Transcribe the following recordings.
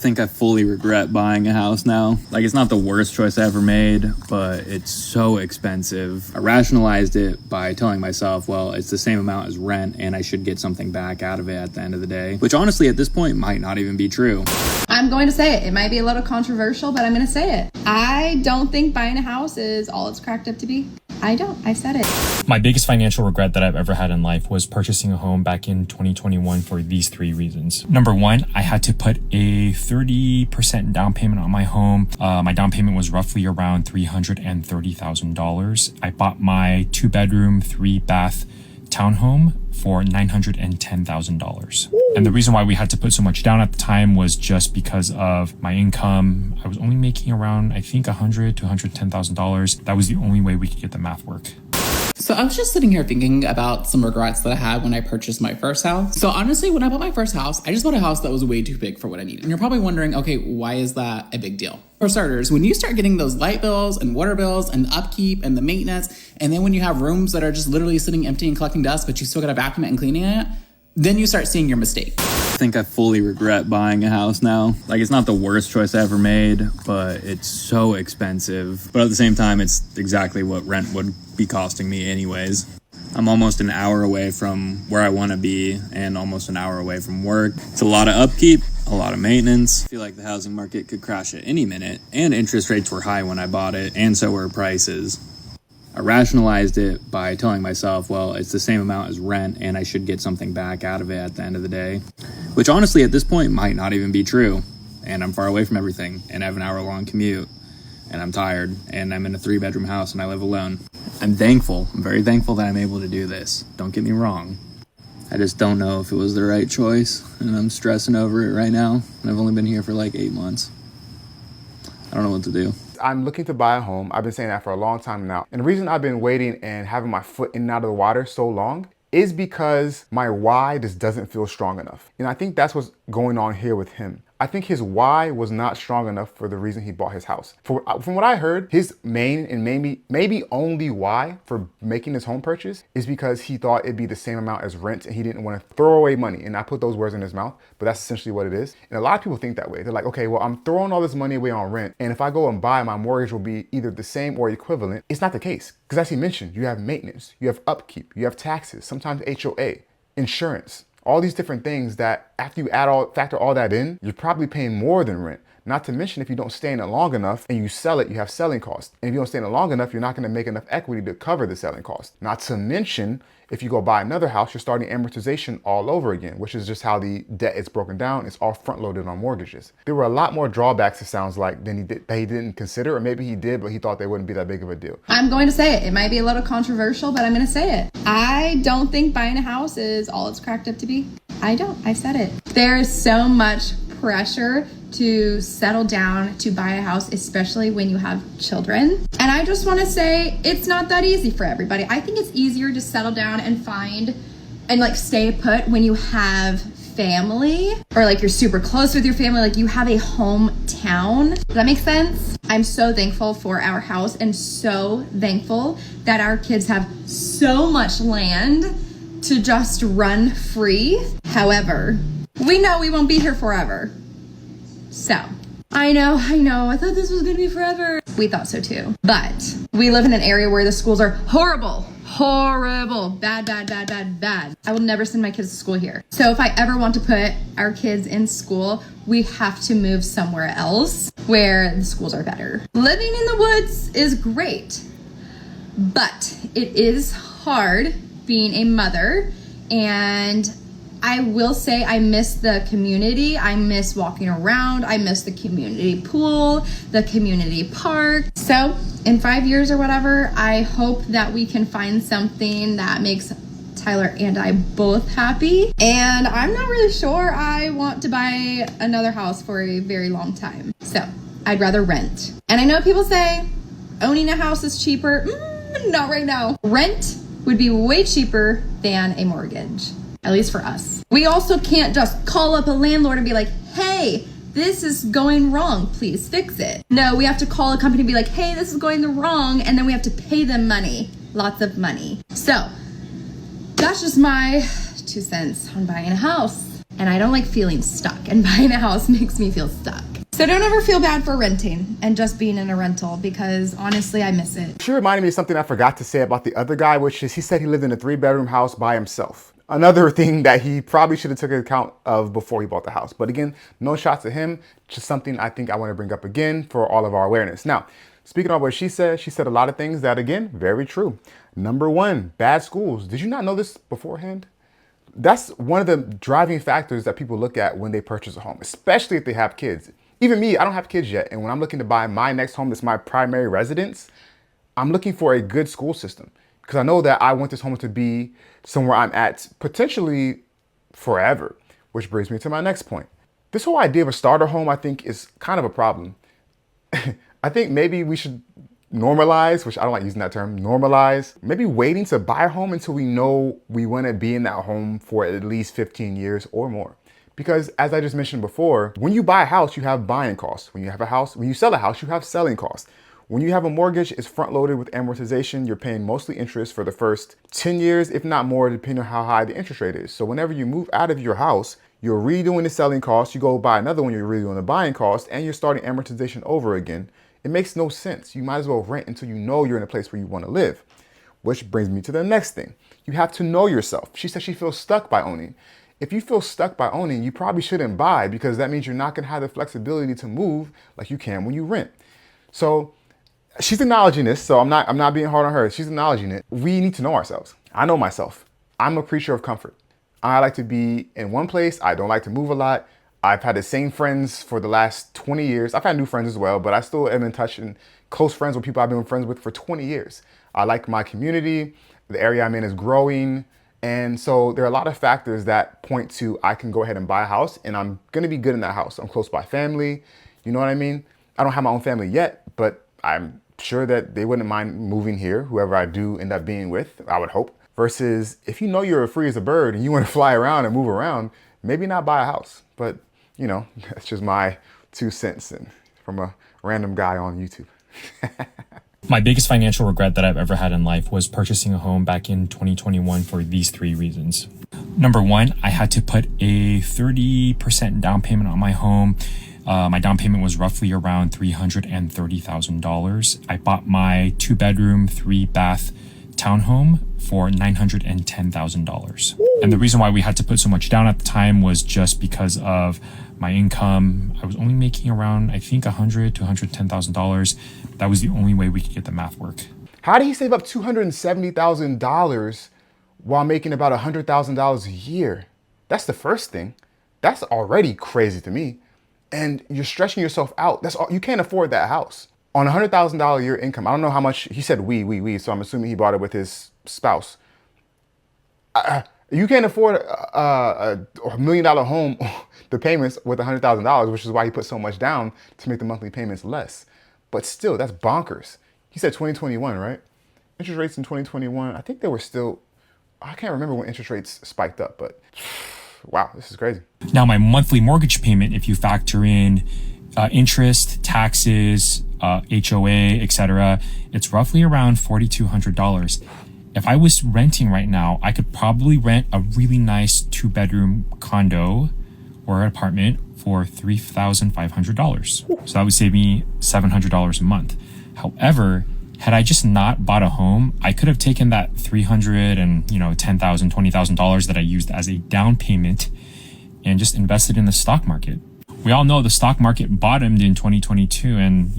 think I fully regret buying a house now. Like, it's not the worst choice I ever made, but it's so expensive. I rationalized it by telling myself, well, it's the same amount as rent and I should get something back out of it at the end of the day, which honestly at this point might not even be true. I'm going to say it. It might be a little controversial, but I'm going to say it. I don't think buying a house is all it's cracked up to be. I don't. I said it. My biggest financial regret that I've ever had in life was purchasing a home back in 2021 for these 3 reasons. Number one, I had to put a 30% down payment on my home. My down payment was roughly around $330,000. I bought my 2-bedroom, 3-bath townhome for $910,000. And the reason why we had to put so much down at the time was just because of my income. I was only making around, I think, $100,000 to $110,000. That was the only way we could get the math work. So I was just sitting here thinking about some regrets that I had when I purchased my first house. So honestly, when I bought my first house, I just bought a house that was way too big for what I needed. And you're probably wondering, okay, why is that a big deal? For starters, when you start getting those light bills and water bills and the upkeep and the maintenance, and then when you have rooms that are just literally sitting empty and collecting dust, but you still gotta vacuum it and cleaning it, then you start seeing your mistake. I think I fully regret buying a house now. Like, it's not the worst choice I ever made, but it's so expensive. But at the same time, it's exactly what rent would be costing me anyways. I'm almost an hour away from where I want to be and almost an hour away from work. It's a lot of upkeep, a lot of maintenance. I feel like the housing market could crash at any minute, and interest rates were high when I bought it, and so were prices. I rationalized it by telling myself, well, it's the same amount as rent and I should get something back out of it at the end of the day, which honestly at this point might not even be true. And I'm far away from everything and I have an hour-long commute and I'm tired and I'm in a 3-bedroom house and I live alone. I'm thankful. I'm very thankful that I'm able to do this. Don't get me wrong. I just don't know if it was the right choice and I'm stressing over it right now. And I've only been here for like 8 months. I don't know what to do. I'm looking to buy a home. I've been saying that for a long time now. And the reason I've been waiting and having my foot in and out of the water so long is because my why just doesn't feel strong enough. And I think that's what's going on here with him. I think his why was not strong enough for the reason he bought his house. From what I heard, his main and maybe only why for making his home purchase is because he thought it'd be the same amount as rent and he didn't want to throw away money. And I put those words in his mouth, but that's essentially what it is. And a lot of people think that way. They're like, okay, well, I'm throwing all this money away on rent, and if I go and buy, my mortgage will be either the same or equivalent. It's not the case. Because as he mentioned, you have maintenance, you have upkeep, you have taxes, sometimes HOA, insurance. All these different things that after you factor all that in, you're probably paying more than rent. Not to mention if you don't stay in it long enough and you sell it, you have selling costs. And if you don't stay in it long enough, you're not gonna make enough equity to cover the selling cost. Not to mention, if you go buy another house, you're starting amortization all over again, which is just how the debt is broken down. It's all front loaded on mortgages. There were a lot more drawbacks, it sounds like, than that he didn't consider, or maybe he did, but he thought they wouldn't be that big of a deal. I'm going to say it. It might be a little controversial, but I'm going to say it. I don't think buying a house is all it's cracked up to be. I don't. I said it. There is so much pressure to settle down to buy a house, especially when you have children. And I just want to say it's not that easy for everybody. I think it's easier to settle down and find and like stay put when you have family or like you're super close with your family, like you have a hometown. Does that make sense? I'm so thankful for our house and so thankful that our kids have so much land to just run free. However, we know we won't be here forever. So, I know, I thought this was gonna be forever. We thought so too. But we live in an area where the schools are horrible. Bad. I will never send my kids to school here. So if I ever want to put our kids in school, we have to move somewhere else where the schools are better. Living in the woods is great, but it is hard being a mother, and I will say I miss the community. I miss walking around. I miss the community pool, the community park. So in 5 years or whatever, I hope that we can find something that makes Tyler and I both happy. And I'm not really sure I want to buy another house for a very long time. So I'd rather rent. And I know people say owning a house is cheaper. Not right now. Rent would be way cheaper than a mortgage. At least for us. We also can't just call up a landlord and be like, hey, this is going wrong, please fix it. No, we have to call a company and be like, hey, this is going wrong, and then we have to pay them money, lots of money. So that's just my 2 cents on buying a house. And I don't like feeling stuck, and buying a house makes me feel stuck. So don't ever feel bad for renting and just being in a rental, because honestly, I miss it. She reminded me of something I forgot to say about the other guy, which is he said he lived in a 3-bedroom house by himself. Another thing that he probably should have took account of before he bought the house. But again, no shots at him, just something I think I want to bring up again for all of our awareness. Now, speaking of what she said a lot of things that, again, very true. Number 1, bad schools. Did you not know this beforehand? That's one of the driving factors that people look at when they purchase a home, especially if they have kids. Even me, I don't have kids yet. And when I'm looking to buy my next home, that's my primary residence, I'm looking for a good school system, because I know that I want this home to be somewhere I'm at potentially forever, which brings me to my next point. This whole idea of a starter home, I think, is kind of a problem. I think maybe we should normalize, which I don't like using that term, normalize, maybe waiting to buy a home until we know we want to be in that home for at least 15 years or more. Because as I just mentioned before, when you buy a house, you have buying costs. When you sell a house, you have selling costs. When you have a mortgage, it's front loaded with amortization. You're paying mostly interest for the first 10 years, if not more, depending on how high the interest rate is. So whenever you move out of your house, you're redoing the selling costs, you go buy another one, you're redoing the buying costs, and you're starting amortization over again. It makes no sense. You might as well rent until you know you're in a place where you want to live. Which brings me to the next thing. You have to know yourself. She said she feels stuck by owning. If you feel stuck by owning, you probably shouldn't buy, because that means you're not going to have the flexibility to move like you can when you rent. So she's acknowledging this, so I'm not being hard on her. She's acknowledging it. We need to know ourselves. I know myself. I'm a creature of comfort. I like to be in one place. I don't like to move a lot. I've had the same friends for the last 20 years. I've had new friends as well, but I still am in touch and close friends with people I've been friends with for 20 years. I like my community. The area I'm in is growing. And so there are a lot of factors that point to I can go ahead and buy a house, and I'm going to be good in that house. I'm close by family. You know what I mean? I don't have my own family yet, but I'm sure that they wouldn't mind moving here, whoever I do end up being with, I would hope. Versus if you know you're free as a bird and you want to fly around and move around, maybe not buy a house. But, you know, that's just my 2 cents and from a random guy on YouTube. My biggest financial regret that I've ever had in life was purchasing a home back in 2021 for these 3 reasons. Number 1, I had to put a 30% down payment on my home. My down payment was roughly around $330,000. I bought my 2-bedroom, 3-bath townhome for $910,000. And the reason why we had to put so much down at the time was just because of my income. I was only making around, I think, $100,000 to $110,000. That was the only way we could get the math work. How did he save up $270,000 while making about $100,000 a year? That's the first thing. That's already crazy to me. And you're stretching yourself out. That's all. You can't afford that house. On $100,000 a year income, I don't know how much, he said we, so I'm assuming he bought it with his spouse. You can't afford a $1 million home, the payments with $100,000, which is why he put so much down to make the monthly payments less. But still, that's bonkers. He said 2021, right? Interest rates in 2021, I think they were still, I can't remember when interest rates spiked up, but wow, this is crazy. Now, my monthly mortgage payment, if you factor in interest, taxes, HOA, etc., it's roughly around $4,200. If I was renting right now, I could probably rent a really nice 2-bedroom condo or apartment for $3,500. So that would save me $700 a month. However, had I just not bought a home, I could have taken that $300,000 and $10,000, $20,000 that I used as a down payment and just invested in the stock market. We all know the stock market bottomed in 2022, and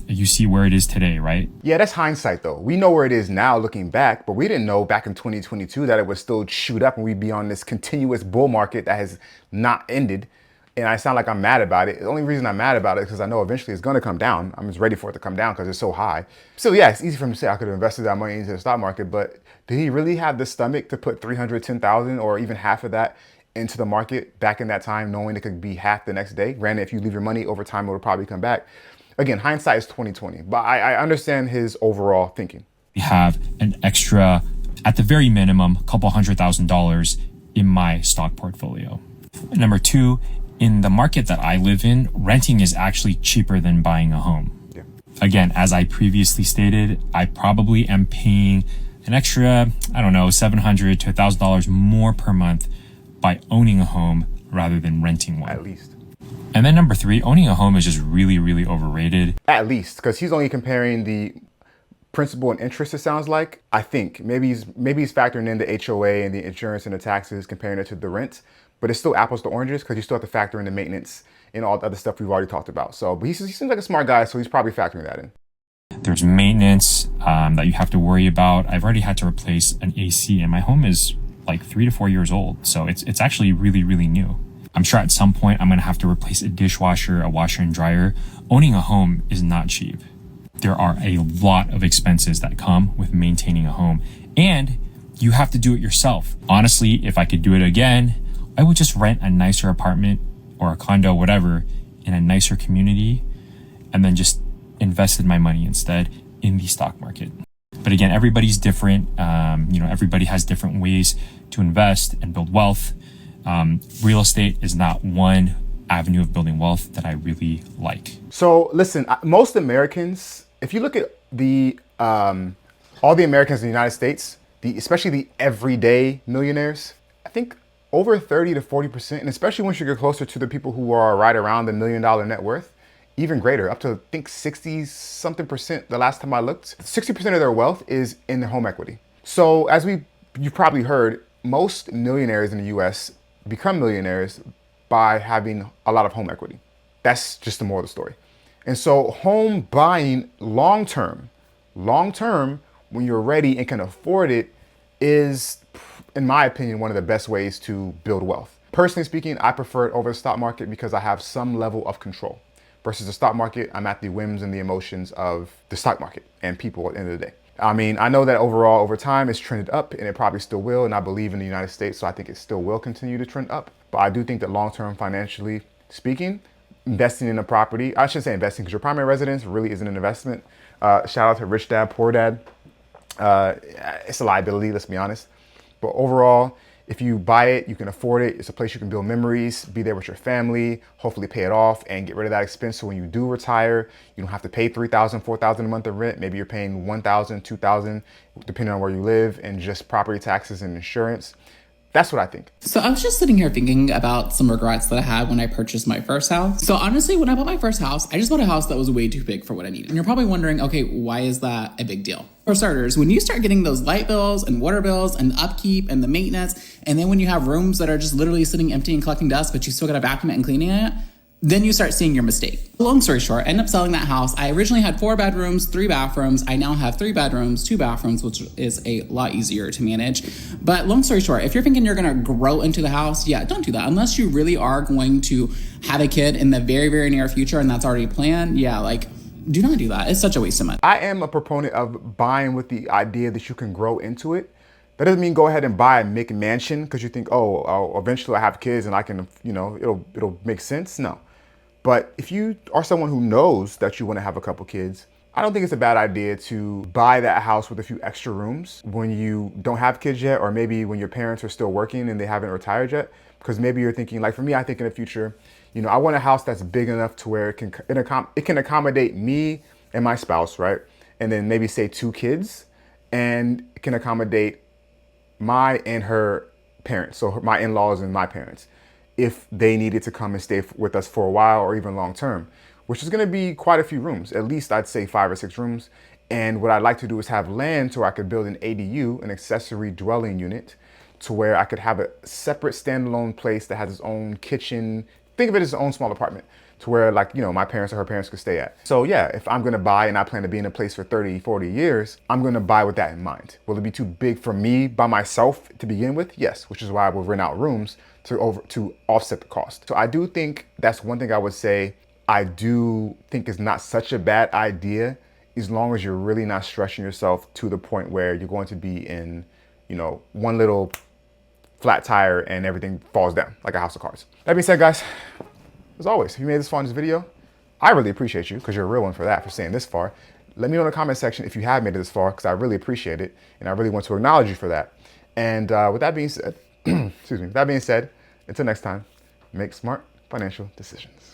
you see where it is today, right? Yeah, that's hindsight though. We know where it is now looking back, but we didn't know back in 2022 that it would still shoot up and we'd be on this continuous bull market that has not ended. And I sound like I'm mad about it. The only reason I'm mad about it is because I know eventually it's going to come down. I'm just ready for it to come down because it's so high. So yeah, it's easy for him to say I could have invested that money into the stock market, but did he really have the stomach to put $310,000 or even half of that into the market back in that time, knowing it could be half the next day? Granted, if you leave your money over time, it will probably come back. Again, hindsight is 2020, but I understand his overall thinking. We have an extra, at the very minimum, a couple $100,000 in my stock portfolio. Number 2, in the market that I live in, renting is actually cheaper than buying a home. Yeah. Again, as I previously stated, I probably am paying an extra, $700 to $1,000 more per month by owning a home rather than renting one. At least. And then number 3, owning a home is just really, really overrated. At least, because he's only comparing the principal and interest, it sounds like. I think maybe he's factoring in the HOA and the insurance and the taxes, comparing it to the rent, but it's still apples to oranges because you still have to factor in the maintenance and all the other stuff we've already talked about. So, but he seems like a smart guy, so he's probably factoring that in. There's maintenance that you have to worry about. I've already had to replace an AC, and my home is like 3 to 4 years old, so it's actually really, really new. I'm sure at some point I'm going to have to replace a dishwasher, a washer and dryer. Owning a home is not cheap. There are a lot of expenses that come with maintaining a home, and you have to do it yourself. Honestly, if I could do it again, I would just rent a nicer apartment or a condo, whatever, in a nicer community, and then just invested my money instead in the stock market. But again, everybody's different. Everybody has different ways to invest and build wealth. Real estate is not one avenue of building wealth that I really like. So listen, most Americans, if you look at the all the Americans in the United States, especially the everyday millionaires, I think over 30 to 40%, and especially once you get closer to the people who are right around the $1 million net worth, even greater, up to I think 60 something percent the last time I looked. 60% of their wealth is in their home equity. So as you've probably heard, most millionaires in the US become millionaires by having a lot of home equity. That's just the moral of the story. And so home buying long-term, when you're ready and can afford it, is, in my opinion, one of the best ways to build wealth. Personally speaking, I prefer it over the stock market because I have some level of control. Versus the stock market, I'm at the whims and the emotions of the stock market and people at the end of the day. I mean, I know that overall, over time, it's trended up, and it probably still will. And I believe in the United States, so I think it still will continue to trend up. But I do think that long-term, financially speaking, investing in a property, I shouldn't say investing because your primary residence really isn't an investment. Shout out to Rich Dad, Poor Dad. It's a liability, let's be honest. But overall, if you buy it, you can afford it. It's a place you can build memories, be there with your family, hopefully pay it off and get rid of that expense. So when you do retire, you don't have to pay $3,000, $4,000 a month of rent. Maybe you're paying $1,000, $2,000, depending on where you live, and just property taxes and insurance. That's what I think. So I was just sitting here thinking about some regrets that I had when I purchased my first house. So honestly, when I bought my first house, I just bought a house that was way too big for what I needed. And you're probably wondering, okay, why is that a big deal? For starters, when you start getting those light bills and water bills and the upkeep and the maintenance, and then when you have rooms that are just literally sitting empty and collecting dust, but you still gotta vacuum it and cleaning it, then you start seeing your mistake. Long story short, I ended up selling that house. I originally had 4 bedrooms, 3 bathrooms. I now have 3 bedrooms, 2 bathrooms, which is a lot easier to manage. But long story short, if you're thinking you're gonna grow into the house, yeah, don't do that. Unless you really are going to have a kid in the very, very near future and that's already planned, yeah, like, do not do that. It's such a waste of money. I am a proponent of buying with the idea that you can grow into it. That doesn't mean go ahead and buy a McMansion because you think, oh, eventually I have kids and I can, it'll make sense. No. But if you are someone who knows that you want to have a couple kids, I don't think it's a bad idea to buy that house with a few extra rooms when you don't have kids yet, or maybe when your parents are still working and they haven't retired yet. Because maybe you're thinking, like for me, I think in the future, I want a house that's big enough to where it can accommodate me and my spouse, right? And then maybe say 2 kids, and it can accommodate my and her parents, so my in-laws and my parents, if they needed to come and stay with us for a while or even long term, which is going to be quite a few rooms, at least I'd say 5 or 6 rooms. And what I'd like to do is have land so I could build an ADU, an accessory dwelling unit, to where I could have a separate standalone place that has its own kitchen. Think of it as its own small apartment to where my parents or her parents could stay at. So yeah, if I'm gonna buy and I plan to be in a place for 30, 40 years, I'm gonna buy with that in mind. Will it be too big for me by myself to begin with? Yes, which is why I will rent out rooms to offset the cost. So I do think that's one thing I would say I do think is not such a bad idea, as long as you're really not stressing yourself to the point where you're going to be in, one little flat tire and everything falls down like a house of cards. That being said, guys, as always, if you made this far in this video, I really appreciate you because you're a real one for that, for staying this far. Let me know in the comment section if you have made it this far, because I really appreciate it and I really want to acknowledge you for that. And with that being said, excuse me, with that being said, until next time, make smart financial decisions.